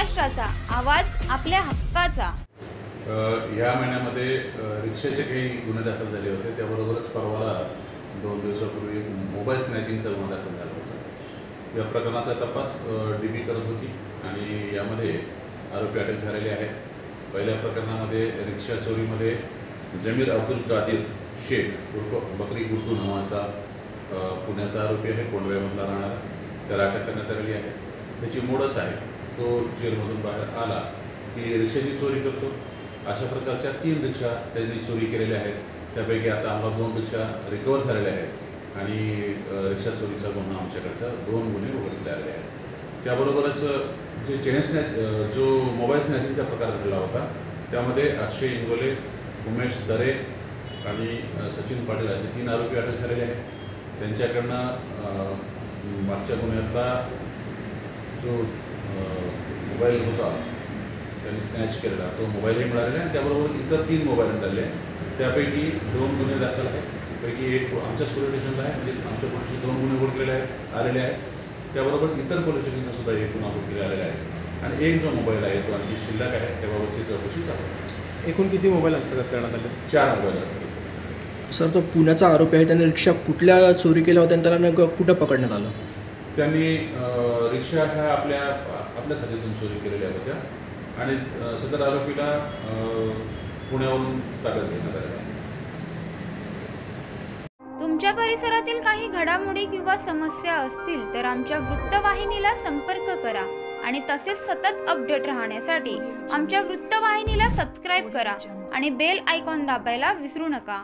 महाराष्ट्राचा आवाज आपल्या हक्काचा। या महिन्यामध्ये रिक्षाचे काही गुन्हे दाखल झाले होते, त्याबरोबरच परवाला 2 दिवसापूर्वी मोबाईल स्नॅचिंगचा गुन्हा दाखल झाला होता। या प्रकरणाचा तपास DB करत होती आणि यामध्ये आरोपी अटक झालेले आहेत। पहिल्या प्रकरणामध्ये रिक्षा चोरीमध्ये जमीर अब्दुल कादिर शेख उर्फ बकरी गुड्डू नावाचा पुण्याचा आरोपी आहे, कोंडव्यामधला राहणारा, त्याला अटक करण्यात आलेली आहे। त्याची मोडच आहे, तो जेलमधून बाहेर आला की रिक्षाची चोरी करतो। अशा प्रकारच्या 3 रिक्षा त्यांनी चोरी केलेल्या आहेत। त्यापैकी आता आम्हाला 2 रिक्षा रिकवर झालेल्या आहेत आणि रिक्षा चोरीचा गुन्हा आमच्याकडचा 2 गुन्हे उघडकीला आलेले आहेत। त्याबरोबरच जो मोबाईल स्नॅचिंगचा प्रकार घडला होता त्यामध्ये अक्षय इंगोले, उमेश दरे आणि सचिन पाटील असे 3 आरोपी अटक झालेले आहेत। त्यांच्याकडनं मागच्या गुन्ह्यातला जो मोबाईल होता त्यांनी स्नॅच केलेला तो मोबाईलही मिळालेला आहे आणि त्याबरोबर इतर 3 मोबाईल मिळाले आहेत। त्यापैकी 2 गुन्हे दाखल आहेत, त्यापैकी एक आमच्याच पोलीस स्टेशनला आहे, म्हणजे आमच्या पोलिसचे 2 गुन्हे उघडकीला आलेले आहेत। त्याबरोबर इतर पोलीस स्टेशनचा सुद्धा एक गुन्हा उघडकीला आलेला आहे आणि एक जो मोबाईल आहे तो आणखी शिल्लक आहे, त्याबाबतची चौकशी चालू आहे। एकूण किती मोबाईल हस्तगत करण्यात आले? 4 मोबाईल असतात। सर, तो पुण्याचा आरोपी आहे, त्याने रिक्षा कुठल्या चोरी केल्या होत्या आणि त्याला कुठं पकडण्यात आलं? त्यांनी रिक्षा ह्या आपल्या साथीतून चोरी केलेल्या होत्या आणि सदर आरोपीला पुण्यावरून ताब्यात घेण्यात आलेला आहे। तुमच्या परिसरातील काही घडामोडी किंवा समस्या असतील तर आमच्या वृत्तवाहिनीला संपर्क करा आणि तसेच सतत अपडेट राहण्यासाठी आमच्या वृत्तवाहिनीला सबस्क्राईब करा आणि बेल आयकॉन दाबायला विसरू नका।